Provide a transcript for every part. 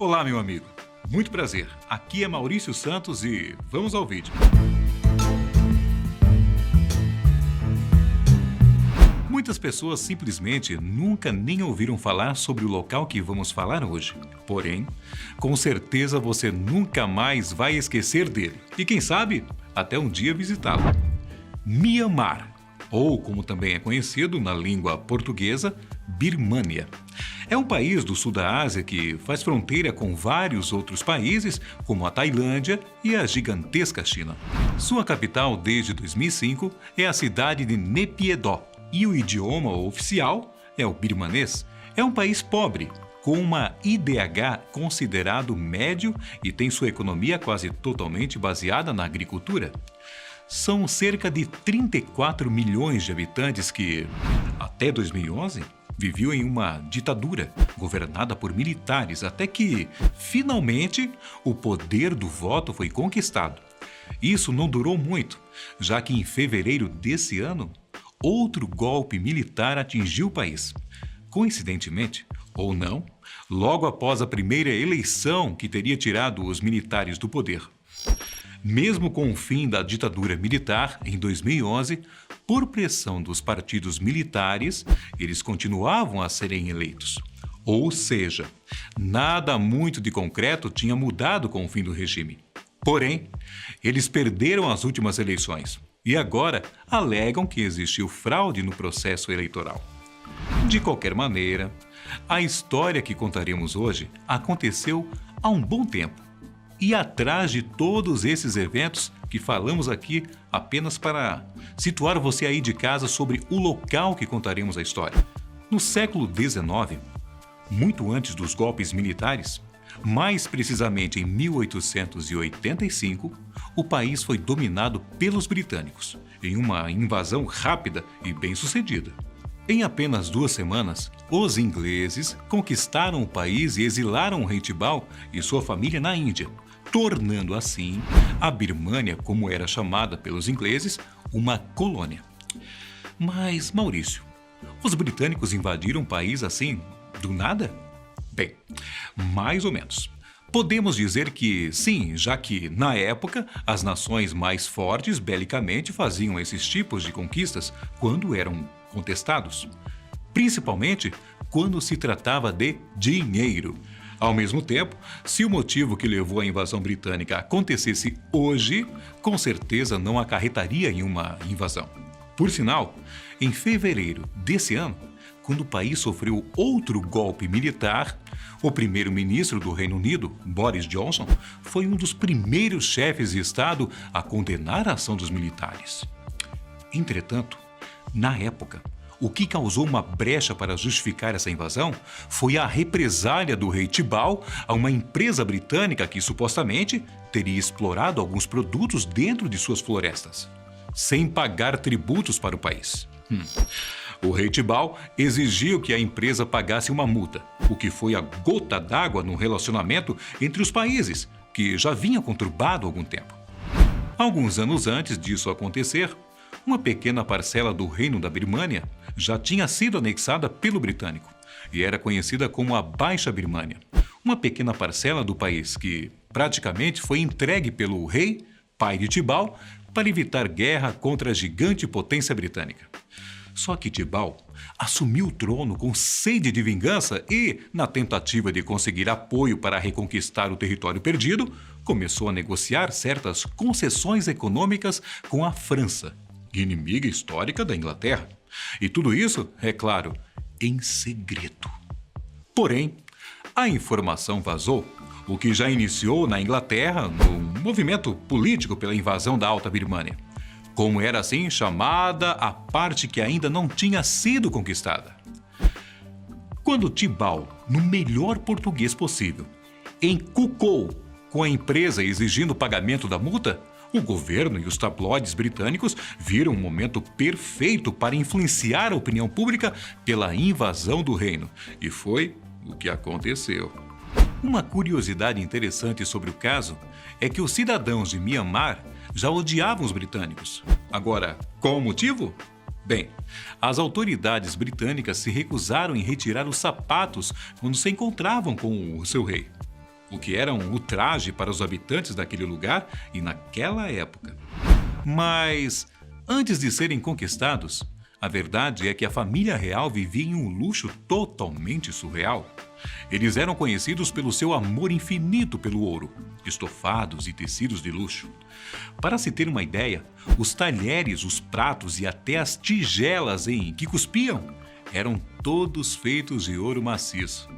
Olá, meu amigo. Muito prazer. Aqui é Maurício Santos e vamos ao vídeo. Muitas pessoas simplesmente nunca nem ouviram falar sobre o local que vamos falar hoje. Porém, com certeza você nunca mais vai esquecer dele. E quem sabe, até um dia visitá-lo. Mianmar, ou como também é conhecido na língua portuguesa, Birmânia. É um país do sul da Ásia que faz fronteira com vários outros países, como a Tailândia e a gigantesca China. Sua capital desde 2005 é a cidade de Naypyidaw e o idioma oficial é o birmanês. É um país pobre, com uma IDH considerado médio e tem sua economia quase totalmente baseada na agricultura. São cerca de 34 milhões de habitantes que, até 2011, viviam em uma ditadura governada por militares até que, finalmente, o poder do voto foi conquistado. Isso não durou muito, já que em fevereiro desse ano, outro golpe militar atingiu o país. Coincidentemente, ou não, logo após a primeira eleição que teria tirado os militares do poder. Mesmo com o fim da ditadura militar, em 2011, por pressão dos partidos militares, eles continuavam a serem eleitos. Ou seja, nada muito de concreto tinha mudado com o fim do regime. Porém, eles perderam as últimas eleições e agora alegam que existiu fraude no processo eleitoral. De qualquer maneira, a história que contaremos hoje aconteceu há um bom tempo. E atrás de todos esses eventos que falamos aqui apenas para situar você aí de casa sobre o local que contaremos a história. No século XIX, muito antes dos golpes militares, mais precisamente em 1885, o país foi dominado pelos britânicos, em uma invasão rápida e bem-sucedida. Em apenas 2 semanas, os ingleses conquistaram o país e exilaram o rei Tibau e sua família na Índia, tornando assim a Birmânia, como era chamada pelos ingleses, uma colônia. Mas, Maurício, os britânicos invadiram o país assim, do nada? Bem, mais ou menos. Podemos dizer que sim, já que, na época, as nações mais fortes belicamente faziam esses tipos de conquistas quando eram contestados. Principalmente quando se tratava de dinheiro. Ao mesmo tempo, se o motivo que levou à invasão britânica acontecesse hoje, com certeza não acarretaria em uma invasão. Por sinal, em fevereiro desse ano, quando o país sofreu outro golpe militar, o primeiro-ministro do Reino Unido, Boris Johnson, foi um dos primeiros chefes de Estado a condenar a ação dos militares. Entretanto, na época, o que causou uma brecha para justificar essa invasão foi a represália do rei Tibau a uma empresa britânica que supostamente teria explorado alguns produtos dentro de suas florestas, sem pagar tributos para o país. O rei Tibau exigiu que a empresa pagasse uma multa, o que foi a gota d'água no relacionamento entre os países, que já vinha conturbado há algum tempo. Alguns anos antes disso acontecer, uma pequena parcela do reino da Birmânia já tinha sido anexada pelo britânico e era conhecida como a Baixa Birmânia, uma pequena parcela do país que praticamente foi entregue pelo rei, pai de Tibau, para evitar guerra contra a gigante potência britânica. Só que Tibau assumiu o trono com sede de vingança e, na tentativa de conseguir apoio para reconquistar o território perdido, começou a negociar certas concessões econômicas com a França, inimiga histórica da Inglaterra. E tudo isso, é claro, em segredo. Porém, a informação vazou, o que já iniciou na Inglaterra no movimento político pela invasão da Alta Birmânia, como era assim chamada a parte que ainda não tinha sido conquistada. Quando Tibau, no melhor português possível, encucou com a empresa exigindo o pagamento da multa, o governo e os tabloides britânicos viram um momento perfeito para influenciar a opinião pública pela invasão do reino. E foi o que aconteceu. Uma curiosidade interessante sobre o caso é que os cidadãos de Mianmar já odiavam os britânicos. Agora, qual o motivo? Bem, as autoridades britânicas se recusaram em retirar os sapatos quando se encontravam com o seu rei. o que era um ultraje para os habitantes daquele lugar e naquela época. Mas, antes de serem conquistados, a verdade é que a família real vivia em um luxo totalmente surreal. Eles eram conhecidos pelo seu amor infinito pelo ouro, estofados e tecidos de luxo. Para se ter uma ideia, os talheres, os pratos e até as tigelas em que cuspiam eram todos feitos de ouro maciço.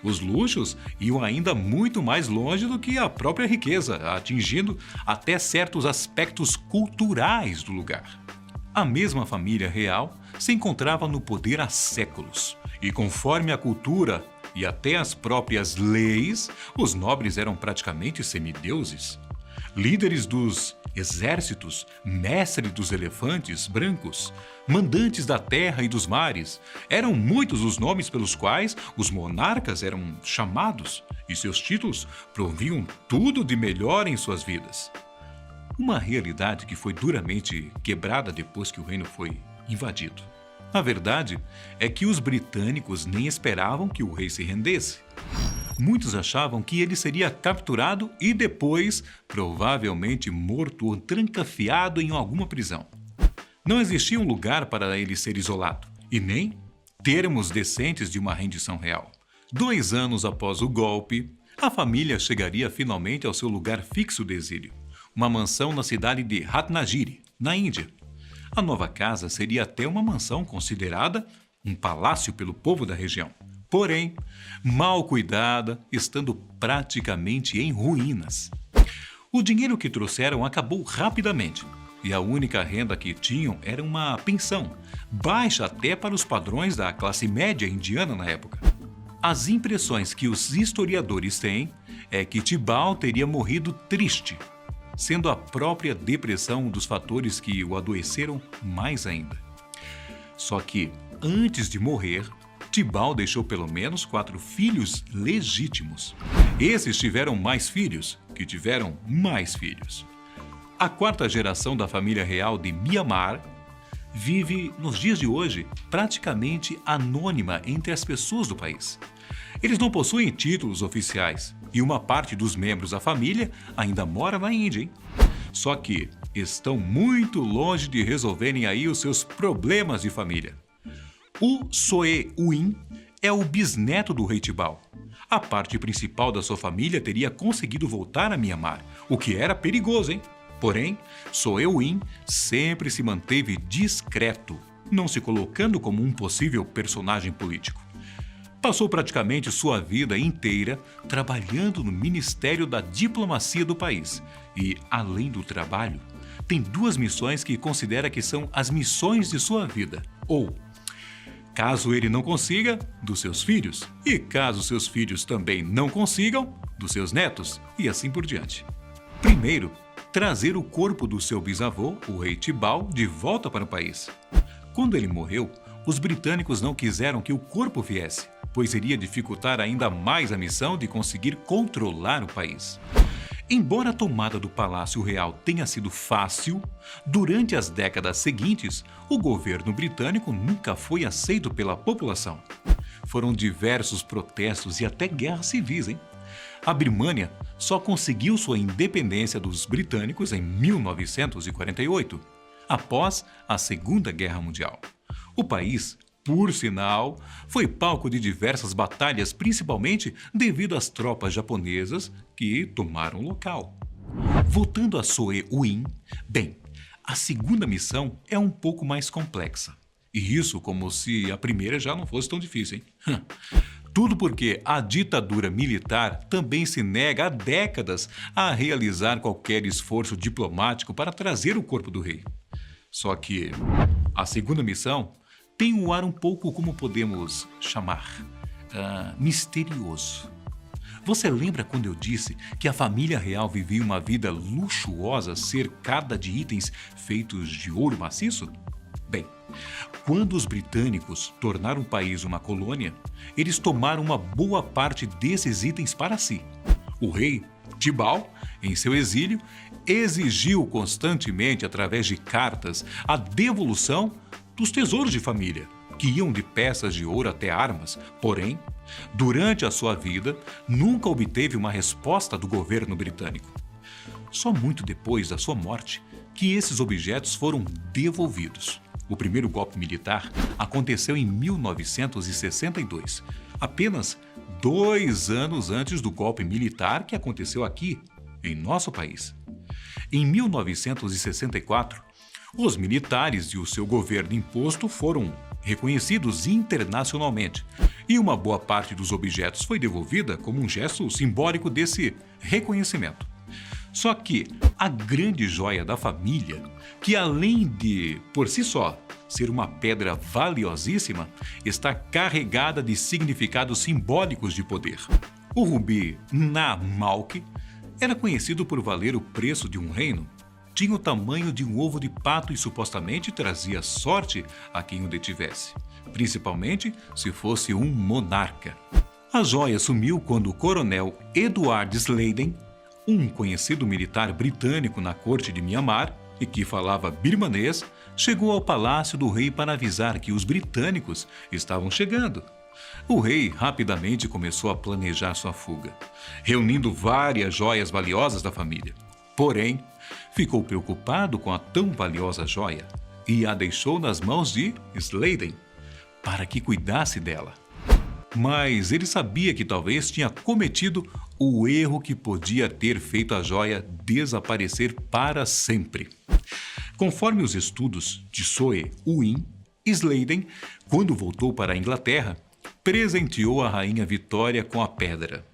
Os luxos iam ainda muito mais longe do que a própria riqueza, atingindo até certos aspectos culturais do lugar. A mesma família real se encontrava no poder há séculos, e conforme a cultura e até as próprias leis, os nobres eram praticamente semideuses. Líderes dos exércitos, mestres dos elefantes brancos, mandantes da terra e dos mares, eram muitos os nomes pelos quais os monarcas eram chamados, e seus títulos proviam tudo de melhor em suas vidas. Uma realidade que foi duramente quebrada depois que o reino foi invadido. A verdade é que os britânicos nem esperavam que o rei se rendesse. Muitos achavam que ele seria capturado e depois, provavelmente morto ou trancafiado em alguma prisão. Não existia um lugar para ele ser isolado, e nem termos decentes de uma rendição real. 2 anos após o golpe, a família chegaria finalmente ao seu lugar fixo de exílio, uma mansão na cidade de Ratnagiri, na Índia. A nova casa seria até uma mansão considerada um palácio pelo povo da região. Porém, mal cuidada, estando praticamente em ruínas. O dinheiro que trouxeram acabou rapidamente, e a única renda que tinham era uma pensão, baixa até para os padrões da classe média indiana na época. As impressões que os historiadores têm é que Tibau teria morrido triste, sendo a própria depressão um dos fatores que o adoeceram mais ainda. Só que, antes de morrer, Tibau deixou pelo menos 4 filhos legítimos. Esses tiveram mais filhos, que tiveram mais filhos. A 4ª geração da família real de Mianmar vive, nos dias de hoje, praticamente anônima entre as pessoas do país. Eles não possuem títulos oficiais e uma parte dos membros da família ainda mora na Índia, hein? Só que estão muito longe de resolverem aí os seus problemas de família. O Soe Uin é o bisneto do rei Tibau. A parte principal da sua família teria conseguido voltar a Mianmar, o que era perigoso, hein? Porém, Soe Uin sempre se manteve discreto, não se colocando como um possível personagem político. Passou praticamente sua vida inteira trabalhando no Ministério da Diplomacia do país e, além do trabalho, tem 2 missões que considera que são as missões de sua vida, ou, caso ele não consiga, dos seus filhos, e caso seus filhos também não consigam, dos seus netos, e assim por diante. Primeiro, trazer o corpo do seu bisavô, o rei Tibau, de volta para o país. Quando ele morreu, os britânicos não quiseram que o corpo viesse, pois iria dificultar ainda mais a missão de conseguir controlar o país. Embora a tomada do Palácio Real tenha sido fácil, durante as décadas seguintes, o governo britânico nunca foi aceito pela população. Foram diversos protestos e até guerras civis, hein? A Birmânia só conseguiu sua independência dos britânicos em 1948, após a Segunda Guerra Mundial. O país, por sinal, foi palco de diversas batalhas, principalmente devido às tropas japonesas que tomaram o local. Voltando a Soe Uin, bem, a segunda missão é um pouco mais complexa. E isso como se a primeira já não fosse tão difícil, hein? Tudo porque a ditadura militar também se nega há décadas a realizar qualquer esforço diplomático para trazer o corpo do rei. Só que a segunda missão tem um ar um pouco, como podemos chamar, misterioso. Você lembra quando eu disse que a família real vivia uma vida luxuosa cercada de itens feitos de ouro maciço? Bem, quando os britânicos tornaram o país uma colônia, eles tomaram uma boa parte desses itens para si. O rei Tibau, em seu exílio, exigiu constantemente, através de cartas, a devolução dos tesouros de família, que iam de peças de ouro até armas. Porém, Durante a sua vida, nunca obteve uma resposta do governo britânico. Só muito depois da sua morte que esses objetos foram devolvidos. O primeiro golpe militar aconteceu em 1962, apenas 2 anos antes do golpe militar que aconteceu aqui, em nosso país. Em 1964, os militares e o seu governo imposto foram reconhecidos internacionalmente, e uma boa parte dos objetos foi devolvida como um gesto simbólico desse reconhecimento. Só que a grande joia da família, que além de, por si só, ser uma pedra valiosíssima, está carregada de significados simbólicos de poder. O rubi Namalk era conhecido por valer o preço de um reino, tinha o tamanho de um ovo de pato e supostamente trazia sorte a quem o detivesse, principalmente se fosse um monarca. A joia sumiu quando o coronel Edward Snowden, um conhecido militar britânico na corte de Mianmar e que falava birmanês, chegou ao palácio do rei para avisar que os britânicos estavam chegando. O rei rapidamente começou a planejar sua fuga, reunindo várias joias valiosas da família. Porém, ficou preocupado com a tão valiosa joia e a deixou nas mãos de Snowden para que cuidasse dela. Mas ele sabia que talvez tinha cometido o erro que podia ter feito a joia desaparecer para sempre. Conforme os estudos de Soe Win, Snowden, quando voltou para a Inglaterra, presenteou a rainha Vitória com a pedra,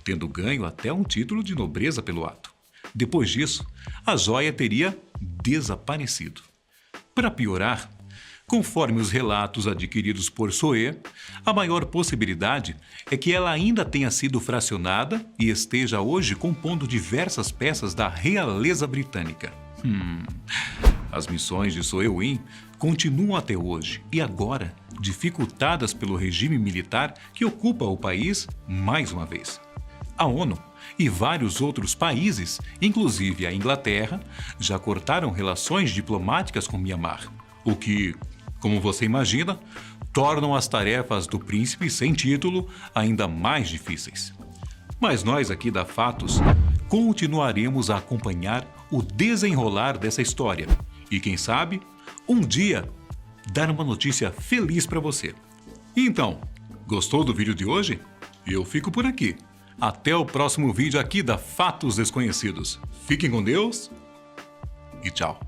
tendo ganho até um título de nobreza pelo ato. Depois disso, a joia teria desaparecido. Para piorar, conforme os relatos adquiridos por Soe, a maior possibilidade é que ela ainda tenha sido fracionada e esteja hoje compondo diversas peças da realeza britânica. As missões de Soe Win continuam até hoje e agora dificultadas pelo regime militar que ocupa o país mais uma vez. A ONU e vários outros países, inclusive a Inglaterra, já cortaram relações diplomáticas com Mianmar, o que, como você imagina, tornam as tarefas do príncipe sem título ainda mais difíceis. Mas nós aqui da Fatos continuaremos a acompanhar o desenrolar dessa história e, quem sabe, um dia dar uma notícia feliz para você. Então, gostou do vídeo de hoje? Eu fico por aqui. Até o próximo vídeo aqui da Fatos Desconhecidos. Fiquem com Deus e tchau.